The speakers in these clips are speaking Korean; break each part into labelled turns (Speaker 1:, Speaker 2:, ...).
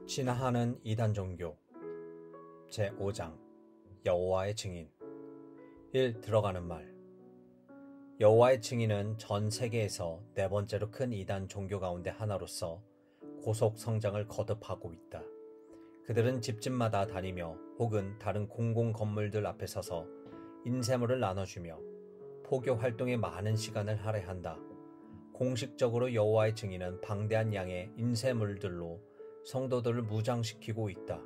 Speaker 1: 진화하는 이단 종교 제5장 여호와의 증인 1. 들어가는 말 여호와의 증인은 전 세계에서 네 번째로 큰 이단 종교 가운데 하나로서 고속 성장을 거듭하고 있다. 그들은 집집마다 다니며 혹은 다른 공공 건물들 앞에 서서 인쇄물을 나눠주며 포교 활동에 많은 시간을 할애한다. 공식적으로 여호와의 증인은 방대한 양의 인쇄물들로 성도들을 무장시키고 있다.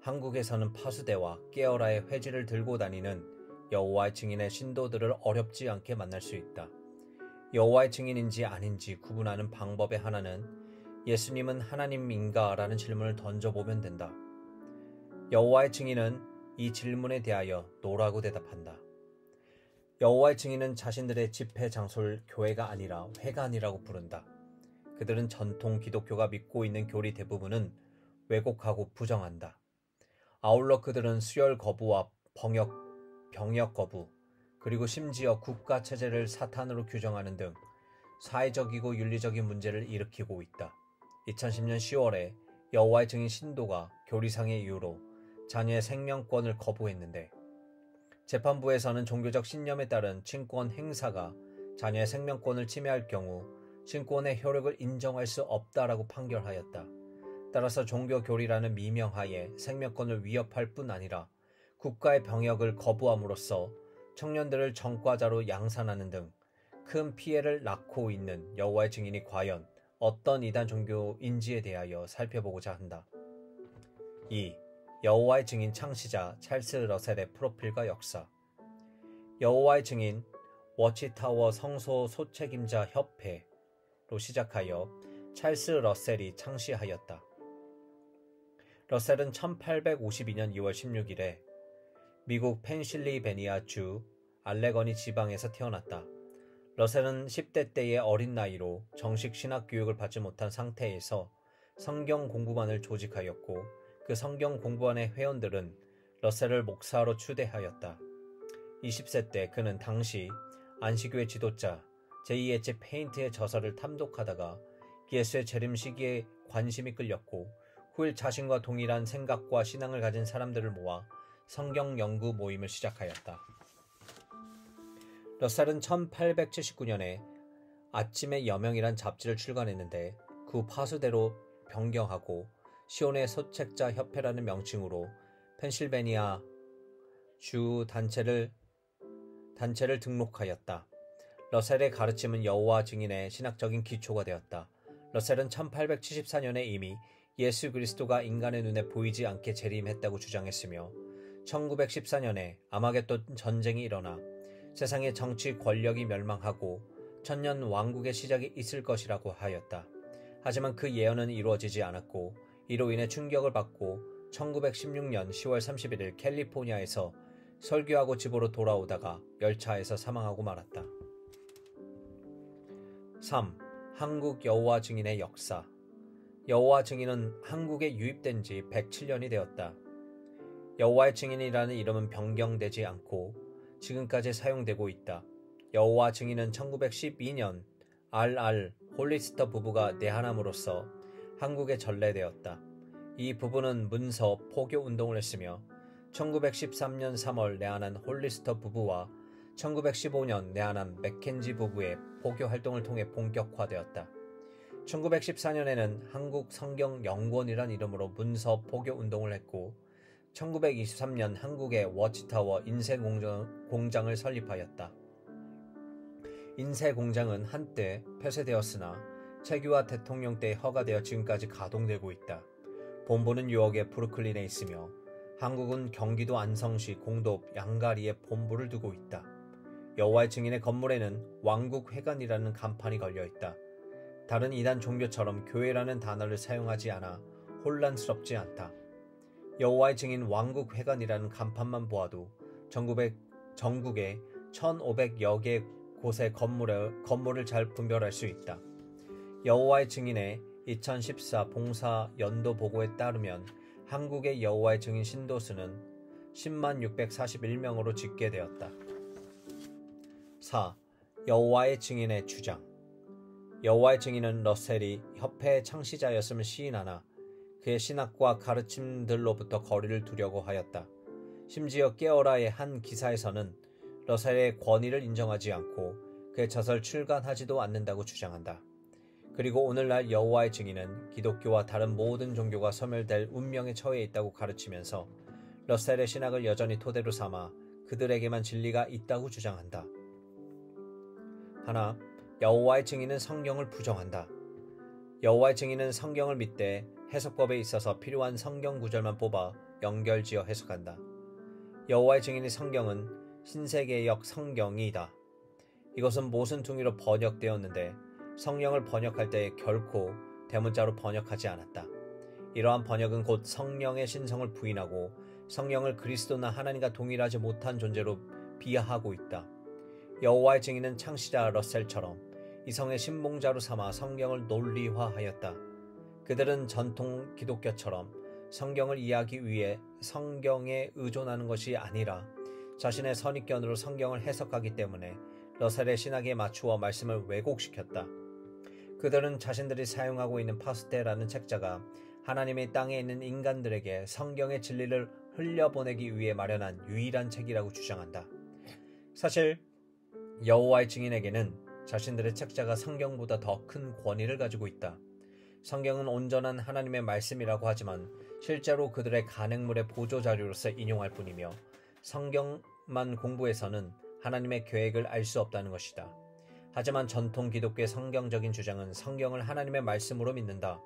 Speaker 1: 한국에서는 파수대와 깨어라의 회지를 들고 다니는 여호와의 증인의 신도들을 어렵지 않게 만날 수 있다. 여호와의 증인인지 아닌지 구분하는 방법의 하나는 예수님은 하나님인가? 라는 질문을 던져보면 된다. 여호와의 증인은 이 질문에 대하여 노라고 대답한다. 여호와의 증인은 자신들의 집회 장소를 교회가 아니라 회관이라고 부른다. 그들은 전통 기독교가 믿고 있는 교리 대부분은 왜곡하고 부정한다. 아울러 그들은 수혈 거부와 병역 거부, 그리고 심지어 국가 체제를 사탄으로 규정하는 등 사회적이고 윤리적인 문제를 일으키고 있다. 2010년 10월에 여호와의 증인 신도가 교리상의 이유로 자녀의 생명권을 거부했는데 재판부에서는 종교적 신념에 따른 친권 행사가 자녀의 생명권을 침해할 경우 친권의 효력을 인정할 수 없다라고 판결하였다. 따라서 종교교리라는 미명하에 생명권을 위협할 뿐 아니라 국가의 병역을 거부함으로써 청년들을 전과자로 양산하는 등 큰 피해를 낳고 있는 여호와의 증인이 과연 어떤 이단 종교인지에 대하여 살펴보고자 한다. 2. 여호와의 증인 창시자 찰스 러셀의 프로필과 역사. 여호와의 증인 워치타워 성소 소책임자 협회로 시작하여 찰스 러셀이 창시하였다. 러셀은 1852년 2월 16일에 미국 펜실리베니아 주 알레거니 지방에서 태어났다. 러셀은 10대 때의 어린 나이로 정식 신학 교육을 받지 못한 상태에서 성경 공부반을 조직하였고 그 성경 공부반의 회원들은 러셀을 목사로 추대하였다. 20세 때 그는 당시 안식교회 지도자 제2엣지 페인트의 저서를 탐독하다가 예수의 재림 시기에 관심이 끌렸고 후일 자신과 동일한 생각과 신앙을 가진 사람들을 모아 성경 연구 모임을 시작하였다. 러셀은 1879년에 아침의 여명이란 잡지를 출간했는데 그 후 파수대로 변경하고 시온의 소책자 협회라는 명칭으로 펜실베니아 주 단체를 등록하였다. 러셀의 가르침은 여호와 증인의 신학적인 기초가 되었다. 러셀은 1874년에 이미 예수 그리스도가 인간의 눈에 보이지 않게 재림했다고 주장했으며 1914년에 아마겟돈 전쟁이 일어나 세상의 정치 권력이 멸망하고 천년 왕국의 시작이 있을 것이라고 하였다. 하지만 그 예언은 이루어지지 않았고 이로 인해 충격을 받고 1916년 10월 31일 캘리포니아에서 설교하고 집으로 돌아오다가 열차에서 사망하고 말았다. 3. 한국 여호와 증인의 역사. 여호와 증인은 한국에 유입된 지 107년이 되었다. 여호와의 증인이라는 이름은 변경되지 않고 지금까지 사용되고 있다. 여호와 증인은 1912년 R.R. 홀리스터 부부가 내한함으로써 한국에 전래되었다. 이 부부는 문서 포교 운동을 했으며 1913년 3월 내한한 홀리스터 부부와 1915년 내한한 맥켄지 부부의 포교 활동을 통해 본격화되었다. 1914년에는 한국성경연구원이란 이름으로 문서 포교 운동을 했고 1923년 한국의 워치타워 인쇄공장을 설립하였다. 인쇄공장은 한때 폐쇄되었으나 최규하 대통령 때 허가되어 지금까지 가동되고 있다. 본부는 뉴욕의 브루클린에 있으며 한국은 경기도 안성시 공도읍 양가리에 본부를 두고 있다. 여호와의 증인의 건물에는 왕국회관이라는 간판이 걸려있다. 다른 이단 종교처럼 교회라는 단어를 사용하지 않아 혼란스럽지 않다. 여호와의 증인 왕국회관이라는 간판만 보아도 전국에 1500여 개 곳의 건물을 잘 분별할 수 있다. 여호와의 증인의 2014 봉사 연도 보고에 따르면 한국의 여호와의 증인 신도수는 10641명으로 집계되었다. 4. 여호와의 증인의 주장. 여호와의 증인은 러셀이 협회의 창시자였음을 시인하나 그의 신학과 가르침들로부터 거리를 두려고 하였다. 심지어 깨어라의 한 기사에서는 러셀의 권위를 인정하지 않고 그의 저서를 출간하지도 않는다고 주장한다. 그리고 오늘날 여호와의 증인은 기독교와 다른 모든 종교가 소멸될 운명에 처해 있다고 가르치면서 러셀의 신학을 여전히 토대로 삼아 그들에게만 진리가 있다고 주장한다. 하나, 여호와의 증인은 성경을 부정한다. 여호와의 증인은 성경을 믿되 해석법에 있어서 필요한 성경 구절만 뽑아 연결지어 해석한다. 여호와의 증인의 성경은 신세계역 성경이다. 이것은 모순퉁이로 번역되었는데 성령을 번역할 때 결코 대문자로 번역하지 않았다. 이러한 번역은 곧 성령의 신성을 부인하고 성령을 그리스도나 하나님과 동일하지 못한 존재로 비하하고 있다. 여호와의 증인은 창시자 러셀처럼 이성의 신봉자로 삼아 성경을 논리화하였다. 그들은 전통 기독교처럼 성경을 이해하기 위해 성경에 의존하는 것이 아니라 자신의 선입견으로 성경을 해석하기 때문에 러셀의 신학에 맞추어 말씀을 왜곡시켰다. 그들은 자신들이 사용하고 있는 파스텔라는 책자가 하나님의 땅에 있는 인간들에게 성경의 진리를 흘려보내기 위해 마련한 유일한 책이라고 주장한다. 사실 여호와의 증인에게는 자신들의 책자가 성경보다 더 큰 권위를 가지고 있다. 성경은 온전한 하나님의 말씀이라고 하지만 실제로 그들의 간행물의 보조자료로서 인용할 뿐이며 성경만 공부해서는 하나님의 계획을 알 수 없다는 것이다. 하지만 전통 기독교의 성경적인 주장은 성경을 하나님의 말씀으로 믿는다.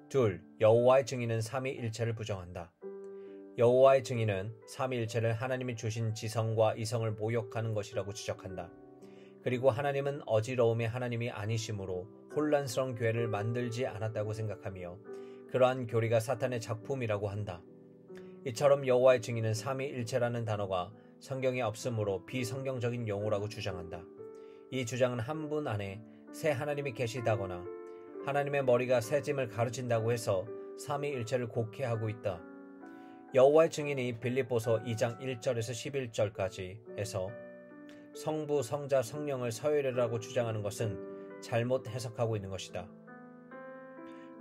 Speaker 1: 둘, 여호와의 증인은 삼위일체를 부정한다. 여호와의 증인은 삼위일체를 하나님이 주신 지성과 이성을 모욕하는 것이라고 지적한다. 그리고 하나님은 어지러움의 하나님이 아니시므로 혼란스러운 교회를 만들지 않았다고 생각하며 그러한 교리가 사탄의 작품이라고 한다. 이처럼 여호와의 증인은 삼위일체라는 단어가 성경에 없으므로 비성경적인 용어라고 주장한다. 이 주장은 한 분 안에 새 하나님이 계시다거나 하나님의 머리가 새 짐을 가르친다고 해서 삼위일체를 곡해하고 있다. 여호와의 증인이 빌립보서 2장 1절에서 11절까지 해서 성부, 성자, 성령을 서열이라고 주장하는 것은 잘못 해석하고 있는 것이다.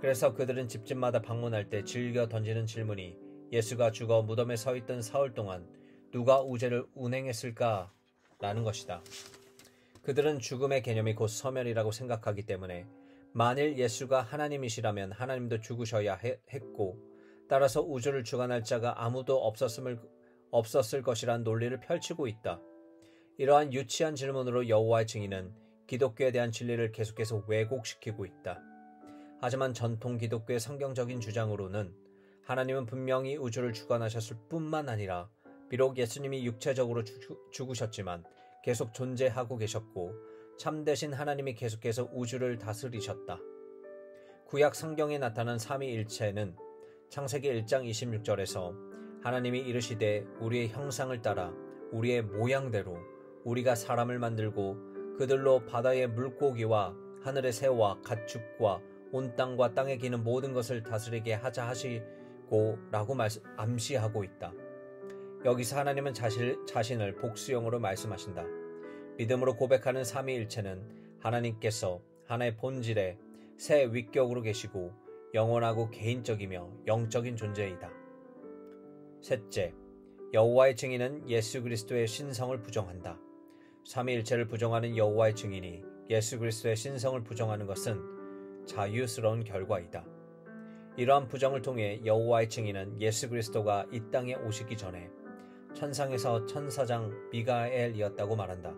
Speaker 1: 그래서 그들은 집집마다 방문할 때 즐겨 던지는 질문이 예수가 죽어 무덤에 서 있던 사흘 동안 누가 우제를 운행했을까? 라는 것이다. 그들은 죽음의 개념이 곧 소멸이라고 생각하기 때문에 만일 예수가 하나님이시라면 하나님도 죽으셔야 했고 따라서 우주를 주관할 자가 아무도 없었을 것이란 논리를 펼치고 있다. 이러한 유치한 질문으로 여호와의 증인은 기독교에 대한 진리를 계속해서 왜곡시키고 있다. 하지만 전통 기독교의 성경적인 주장으로는 하나님은 분명히 우주를 주관하셨을 뿐만 아니라 비록 예수님이 육체적으로 죽으셨지만 계속 존재하고 계셨고 참되신 하나님이 계속해서 우주를 다스리셨다. 구약 성경에 나타난 삼위일체는 창세기 1장 26절에서 하나님이 이르시되 우리의 형상을 따라 우리의 모양대로 우리가 사람을 만들고 그들로 바다의 물고기와 하늘의 새와 가축과 온 땅과 땅에 기는 모든 것을 다스리게 하자 하시고 라고 암시하고 있다. 여기서 하나님은 자신을 복수형으로 말씀하신다. 믿음으로 고백하는 삼위일체는 하나님께서 하나의 본질에 새 위격으로 계시고 영원하고 개인적이며 영적인 존재이다. 셋째, 여호와의 증인은 예수 그리스도의 신성을 부정한다. 삼위일체를 부정하는 여호와의 증인이 예수 그리스도의 신성을 부정하는 것은 자유스러운 결과이다. 이러한 부정을 통해 여호와의 증인은 예수 그리스도가 이 땅에 오시기 전에 천상에서 천사장 미가엘이었다고 말한다.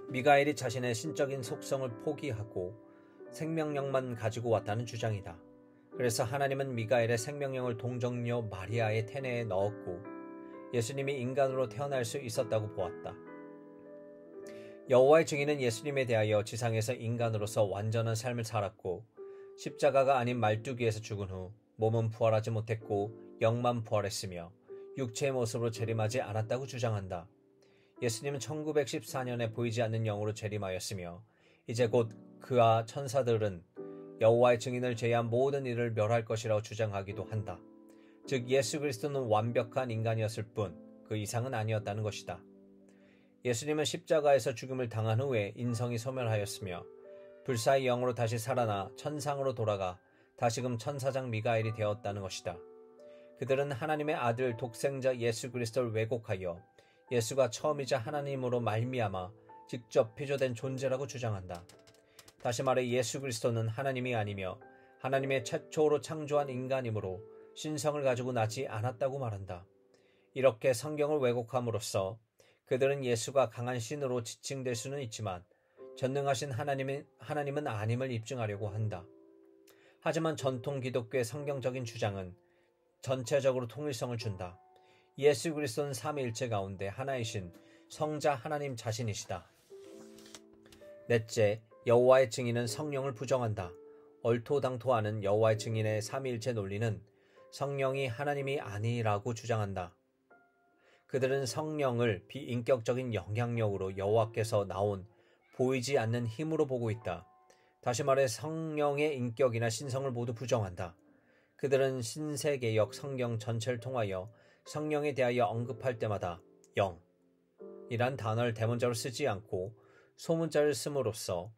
Speaker 1: 미가엘이 자신의 신적인 속성을 포기하고 생명력만 가지고 왔다는 주장이다. 그래서 하나님은 미가엘의 생명력을 동정녀 마리아의 태내에 넣었고 예수님이 인간으로 태어날 수 있었다고 보았다. 여호와의 증인은 예수님에 대하여 지상에서 인간으로서 완전한 삶을 살았고 십자가가 아닌 말뚝위에서 죽은 후 몸은 부활하지 못했고 영만 부활했으며 육체의 모습으로 재림하지 않았다고 주장한다. 예수님은 1914년에 보이지 않는 영으로 재림하였으며 이제 곧 그와 천사들은 여호와의 증인을 제외한 모든 일을 멸할 것이라고 주장하기도 한다. 즉 예수 그리스도는 완벽한 인간이었을 뿐 그 이상은 아니었다는 것이다. 예수님은 십자가에서 죽음을 당한 후에 인성이 소멸하였으며 불사의 영으로 다시 살아나 천상으로 돌아가 다시금 천사장 미가엘이 되었다는 것이다. 그들은 하나님의 아들 독생자 예수 그리스도를 왜곡하여 예수가 처음이자 하나님으로 말미암아 직접 피조된 존재라고 주장한다. 다시 말해 예수 그리스도는 하나님이 아니며 하나님의 최초로 창조한 인간이므로 신성을 가지고 나지 않았다고 말한다. 이렇게 성경을 왜곡함으로써 그들은 예수가 강한 신으로 지칭될 수는 있지만 전능하신 하나님은 아님을 입증하려고 한다. 하지만 전통 기독교의 성경적인 주장은 전체적으로 통일성을 준다. 예수 그리스도는 삼위일체 가운데 하나이신 성자 하나님 자신이시다. 넷째, 여호와의 증인은 성령을 부정한다. 얼토당토하는 여호와의 증인의 삼위일체 논리는 성령이 하나님이 아니라고 주장한다. 그들은 성령을 비인격적인 영향력으로 여호와께서 나온 보이지 않는 힘으로 보고 있다. 다시 말해 성령의 인격이나 신성을 모두 부정한다. 그들은 신세개역 성경 전체를 통하여 성령에 대하여 언급할 때마다 영이란 단어를 대문자로 쓰지 않고 소문자를 씀으로써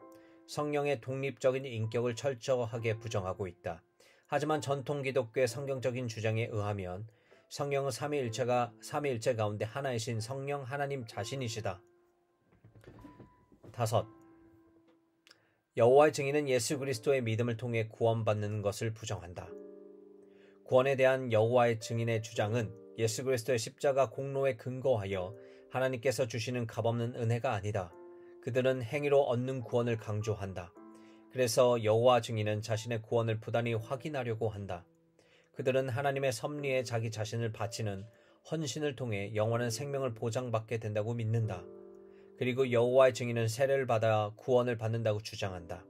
Speaker 1: 성령의 독립적인 인격을 철저하게 부정하고 있다. 하지만 전통 기독교의 성경적인 주장에 의하면 성령은 삼위일체 가운데 하나이신 성령 하나님 자신이시다. 다섯, 여호와의 증인은 예수 그리스도의 믿음을 통해 구원받는 것을 부정한다. 구원에 대한 여호와의 증인의 주장은 예수 그리스도의 십자가 공로에 근거하여 하나님께서 주시는 값없는 은혜가 아니다. 그들은 행위로 얻는 구원을 강조한다. 그래서 여호와 증인은 자신의 구원을 부단히 확인하려고 한다. 그들은 하나님의 섭리에 자기 자신을 바치는 헌신을 통해 영원한 생명을 보장받게 된다고 믿는다. 그리고 여호와의 증인은 세례를 받아 구원을 받는다고 주장한다.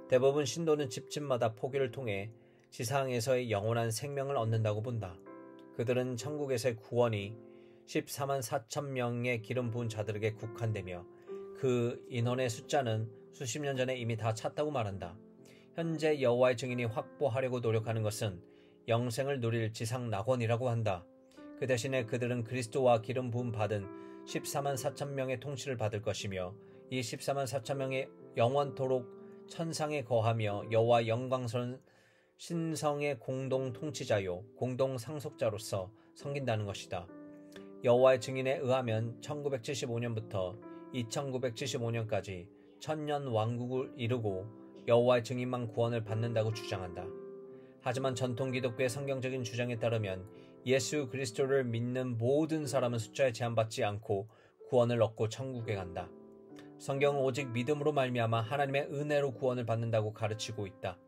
Speaker 1: 대부분 신도는 집집마다 포교를 통해 지상에서의 영원한 생명을 얻는다고 본다. 그들은 천국에서의 구원이 14만 4천 명의 기름 부은 자들에게 국한되며 그 인원의 숫자는 수십 년 전에 이미 다 찼다고 말한다. 현재 여호와의 증인이 확보하려고 노력하는 것은 영생을 누릴 지상 낙원이라고 한다. 그 대신에 그들은 그리스도와 기름 부음 받은 14만 4천 명의 통치를 받을 것이며 이 14만 4천 명의 영원토록 천상에 거하며 여호와 영광스러운 신성의 공동 통치자요 공동 상속자로서 섬긴다는 것이다. 여호와의 증인에 의하면 1975년부터 2975년까지 천년 왕국을 이루고 여호와의 증인만 구원을 받는다고 주장한다. 하지만 전통 기독교의 성경적인 주장에 따르면 예수 그리스도를 믿는 모든 사람은 숫자에 제한받지 않고 구원을 얻고 천국에 간다. 성경은 오직 믿음으로 말미암아 하나님의 은혜로 구원을 받는다고 가르치고 있다.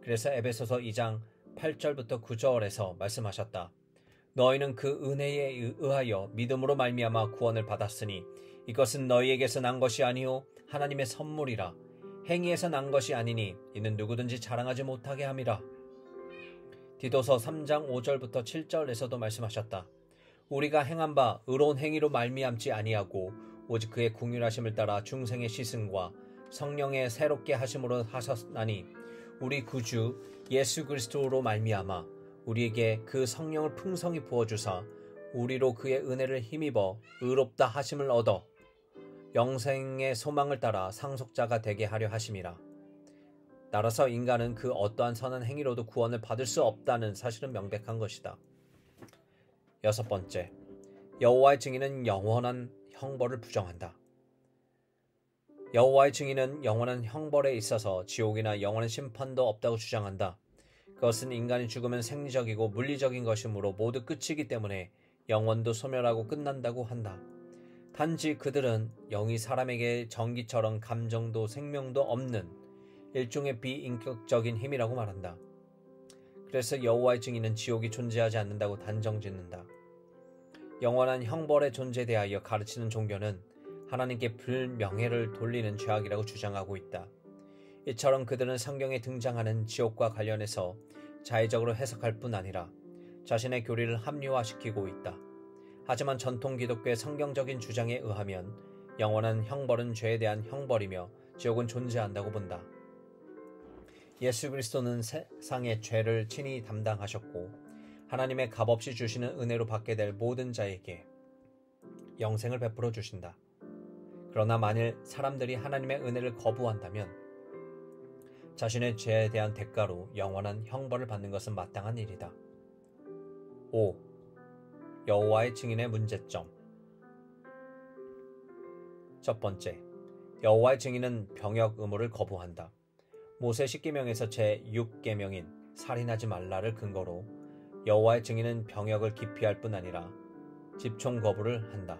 Speaker 1: 그래서 에베소서 2장 8절부터 9절에서 말씀하셨다. 너희는 그 은혜에 의하여 믿음으로 말미암아 구원을 받았으니 이것은 너희에게서 난 것이 아니요 하나님의 선물이라. 행위에서 난 것이 아니니 이는 누구든지 자랑하지 못하게 함이라. 디도서 3장 5절부터 7절에서도 말씀하셨다. 우리가 행한 바 의로운 행위로 말미암지 아니하고 오직 그의 긍휼하심을 따라 중생의 시승과 성령의 새롭게 하심으로 하셨나니 우리 구주 예수 그리스도로 말미암아 우리에게 그 성령을 풍성히 부어주사 우리로 그의 은혜를 힘입어 의롭다 하심을 얻어 영생의 소망을 따라 상속자가 되게 하려 하심이라. 따라서 인간은 그 어떠한 선한 행위로도 구원을 받을 수 없다는 사실은 명백한 것이다. 여섯 번째, 여호와의 증인은 영원한 형벌을 부정한다. 여호와의 증인은 영원한 형벌에 있어서 지옥이나 영원한 심판도 없다고 주장한다. 그것은 인간이 죽으면 생리적이고 물리적인 것이므로 모두 끝이기 때문에 영원도 소멸하고 끝난다고 한다. 단지 그들은 영이 사람에게 전기처럼 감정도 생명도 없는 일종의 비인격적인 힘이라고 말한다. 그래서 여호와의 증인은 지옥이 존재하지 않는다고 단정짓는다. 영원한 형벌의 존재에 대하여 가르치는 종교는 하나님께 불명예를 돌리는 죄악이라고 주장하고 있다. 이처럼 그들은 성경에 등장하는 지옥과 관련해서 자의적으로 해석할 뿐 아니라 자신의 교리를 합리화시키고 있다. 하지만 전통 기독교의 성경적인 주장에 의하면 영원한 형벌은 죄에 대한 형벌이며 지옥은 존재한다고 본다. 예수 그리스도는 세상의 죄를 친히 담당하셨고 하나님의 값없이 주시는 은혜로 받게 될 모든 자에게 영생을 베풀어 주신다. 그러나 만일 사람들이 하나님의 은혜를 거부한다면 자신의 죄에 대한 대가로 영원한 형벌을 받는 것은 마땅한 일이다. 5. 여호와의 증인의 문제점. 첫 번째, 여호와의 증인은 병역 의무를 거부한다. 모세 10계명에서 제6계명인 살인하지 말라를 근거로 여호와의 증인은 병역을 기피할 뿐 아니라 집총 거부를 한다.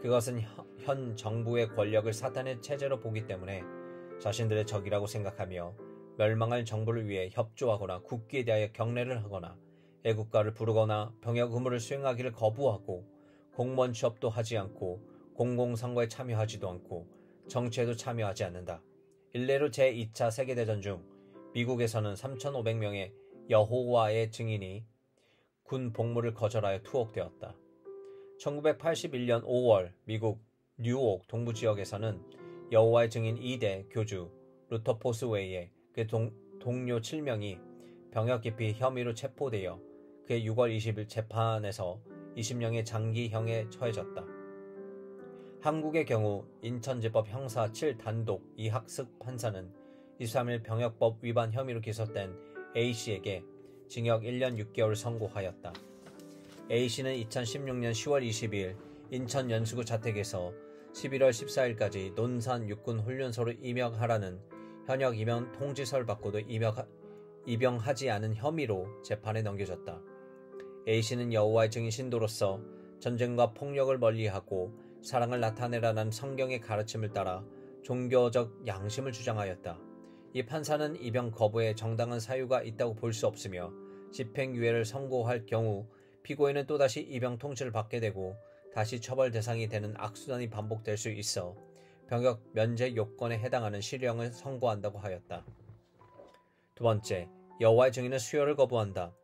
Speaker 1: 그것은 현 정부의 권력을 사탄의 체제로 보기 때문에 자신들의 적이라고 생각하며 멸망할 정부를 위해 협조하거나 국기에 대하여 경례를 하거나 애국가를 부르거나 병역 의무를 수행하기를 거부하고 공무원 취업도 하지 않고 공공선거에 참여하지도 않고 정치에도 참여하지 않는다. 일례로 제2차 세계대전 중 미국에서는 3,500명의 여호와의 증인이 군 복무를 거절하여 투옥되었다. 1981년 5월 미국 뉴욕 동부 지역에서는 여호와의 증인 2대 교주 루터포스 외에 그 동료 7명이 병역 기피 혐의로 체포되어 그해 6월 20일 재판에서 20년의 장기형에 처해졌다. 한국의 경우 인천지법 형사 7단독 이학습 판사는 23일 병역법 위반 혐의로 기소된 A씨에게 징역 1년 6개월을 선고하였다. A씨는 2016년 10월 22일 인천 연수구 자택에서 11월 14일까지 논산 육군 훈련소로 임역하라는 현역 임용 통지서를 받고도 입영하지 않은 혐의로 재판에 넘겨졌다. A씨는 여호와의 증인 신도로서 전쟁과 폭력을 멀리하고 사랑을 나타내라는 성경의 가르침을 따라 종교적 양심을 주장하였다. 이 판사는 입영 거부에 정당한 사유가 있다고 볼 수 없으며 집행유예를 선고할 경우 피고인은 또다시 입영 통지를 받게 되고 다시 처벌 대상이 되는 악순환이 반복될 수 있어 병역 면제 요건에 해당하는 실형을 선고한다고 하였다. 두 번째, 여호와의 증인은 수혈을 거부한다.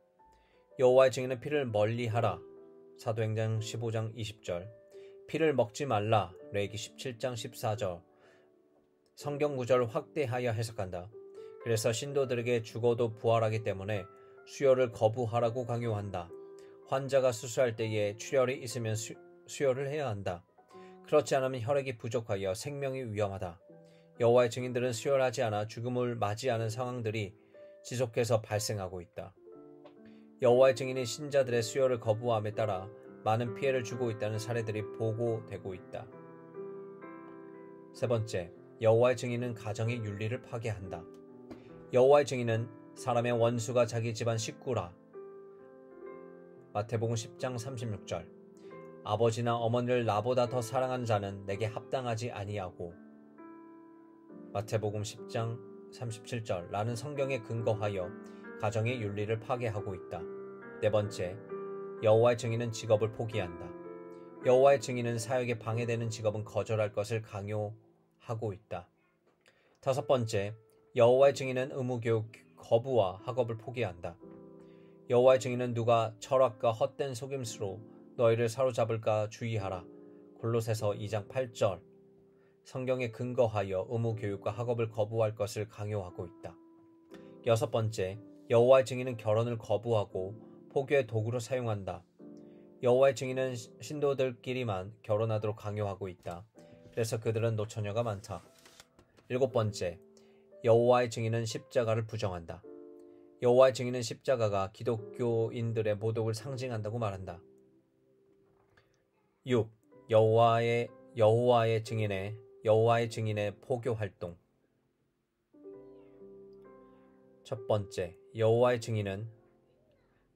Speaker 1: 여호와의 증인은 피를 멀리하라. 사도행전 15장 20절. 피를 먹지 말라. 레위기 17장 14절. 성경 구절을 확대하여 해석한다. 그래서 신도들에게 죽어도 부활하기 때문에 수혈을 거부하라고 강요한다. 환자가 수술할 때에 출혈이 있으면 수혈을 해야 한다. 그렇지 않으면 혈액이 부족하여 생명이 위험하다. 여호와의 증인들은 수혈하지 않아 죽음을 맞이하는 상황들이 지속해서 발생하고 있다. 여호와의 증인이 신자들의 수혈을 거부함에 따라 많은 피해를 주고 있다는 사례들이 보고되고 있다. 세 번째, 여호와의 증인은 가정의 윤리를 파괴한다. 여호와의 증인은 사람의 원수가 자기 집안 식구라. 마태복음 10장 36절. 아버지나 어머니를 나보다 더 사랑하는 자는 내게 합당하지 아니하고. 마태복음 10장 37절 라는 성경에 근거하여 가정의 윤리를 파괴하고 있다. 네 번째, 여호와의 증인은 직업을 포기한다. 여호와의 증인은 사역에 방해되는 직업은 거절할 것을 강요하고 있다. 다섯 번째, 여호와의 증인은 의무교육 거부와 학업을 포기한다. 여호와의 증인은 누가 철학과 헛된 속임수로 너희를 사로잡을까 주의하라. 골로새서 2장 8절. 성경에 근거하여 의무교육과 학업을 거부할 것을 강요하고 있다. 여섯 번째, 여호와의 증인은 결혼을 거부하고 포교의 도구로 사용한다. 여호와의 증인은 신도들끼리만 결혼하도록 강요하고 있다. 그래서 그들은 노처녀가 많다. 일곱 번째, 여호와의 증인은 십자가를 부정한다. 여호와의 증인은 십자가가 기독교인들의 모독을 상징한다고 말한다. 6. 여호와의 증인의 포교 활동. 첫 번째, 여호와의 증인은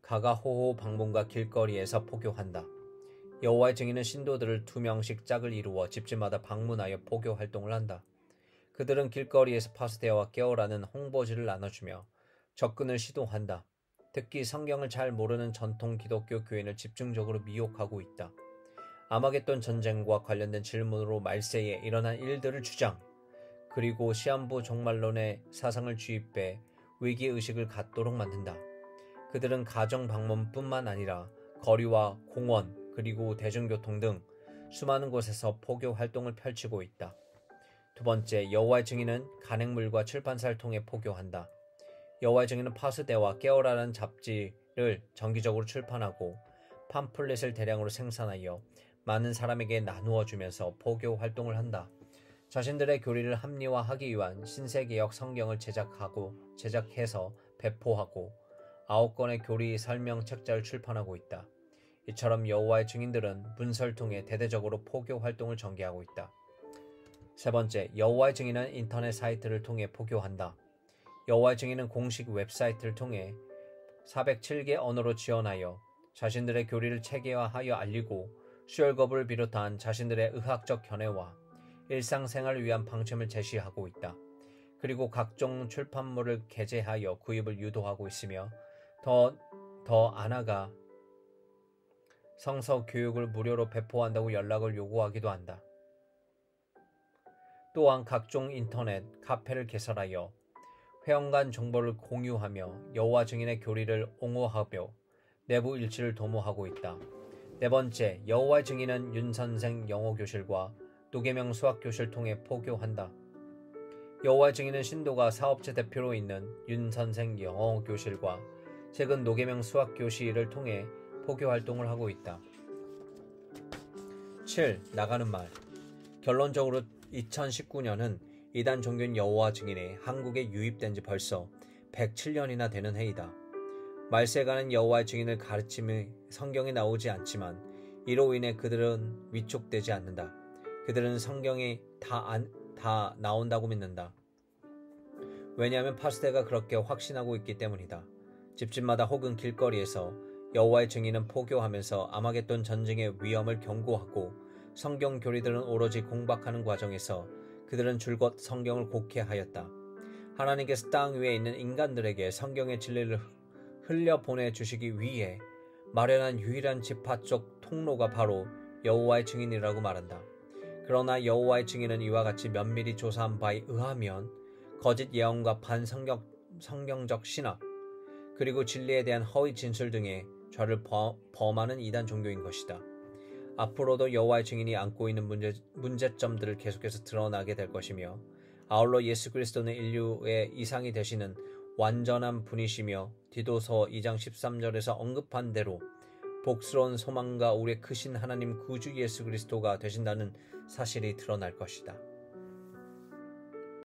Speaker 1: 가가호호 방문과 길거리에서 포교한다. 여호와의 증인은 신도들을 2명씩 짝을 이루어 집집마다 방문하여 포교 활동을 한다. 그들은 길거리에서 파스데아와 깨어라는 홍보지를 나눠주며 접근을 시도한다. 특히 성경을 잘 모르는 전통 기독교 교인을 집중적으로 미혹하고 있다. 아마겟돈 전쟁과 관련된 질문으로 말세에 일어난 일들을 주장, 그리고 시한부 종말론의 사상을 주입해 위기의식을 갖도록 만든다. 그들은 가정 방문뿐만 아니라 거리와 공원 그리고 대중교통 등 수많은 곳에서 포교 활동을 펼치고 있다. 두 번째, 여호와의 증인은 간행물과 출판사를 통해 포교한다. 여호와의 증인은 파스데와 깨어라는 잡지를 정기적으로 출판하고 팜플렛을 대량으로 생산하여 많은 사람에게 나누어 주면서 포교 활동을 한다. 자신들의 교리를 합리화하기 위한 신세개역 성경을 제작해서 배포하고 9권의 교리 설명 책자를 출판하고 있다. 이처럼 여호와의 증인들은 문서를 통해 대대적으로 포교 활동을 전개하고 있다. 세 번째, 여호와의 증인은 인터넷 사이트를 통해 포교한다. 여호와의 증인은 공식 웹사이트를 통해 407개 언어로 지원하여 자신들의 교리를 체계화하여 알리고 수혈겁을 비롯한 자신들의 의학적 견해와 일상생활을 위한 방침을 제시하고 있다. 그리고 각종 출판물을 게재하여 구입을 유도하고 있으며 더 나아가 성서 교육을 무료로 배포한다고 연락을 요구하기도 한다. 또한 각종 인터넷 카페를 개설하여 회원 간 정보를 공유하며 여호와 증인의 교리를 옹호하며 내부 일치를 도모하고 있다. 네 번째, 여호와의 증인은 윤선생 영어교실과 노계명 수학교실을 통해 포교한다. 여호와의 증인은 신도가 사업체 대표로 있는 윤선생 영어교실과 최근 노계명 수학교실을 통해 포교 활동을 하고 있다. 7. 나가는 말. 결론적으로 2019년은 이단 종교인 여호와 증인이 한국에 유입된 지 벌써 107년이나 되는 해이다. 말세가는 여호와의 증인을 가르침이 성경에 나오지 않지만 이로 인해 그들은 위축되지 않는다. 그들은 성경에 다 나온다고 믿는다. 왜냐하면 파스텔가 그렇게 확신하고 있기 때문이다. 집집마다 혹은 길거리에서 여호와의 증인은 포교하면서 아마겟돈 전쟁의 위험을 경고하고 성경 교리들은 오로지 공박하는 과정에서 그들은 줄곧 성경을 곡해하였다. 하나님께서 땅 위에 있는 인간들에게 성경의 진리를 흘려보내 주시기 위해 마련한 유일한 지파적 통로가 바로 여호와의 증인이라고 말한다. 그러나 여호와의 증인은 이와 같이 면밀히 조사한 바에 의하면 거짓 예언과 반성경적 신학 그리고 진리에 대한 허위 진술 등의 죄를 범하는 이단 종교인 것이다. 앞으로도 여호와의 증인이 안고 있는 문제점들을 계속해서 드러나게 될 것이며 아울러 예수 그리스도는 인류의 이상이 되시는 완전한 분이시며 디도서 2장 13절에서 언급한 대로 복스러운 소망과 우리의 크신 하나님 구주 예수 그리스도가 되신다는 사실이 드러날 것이다.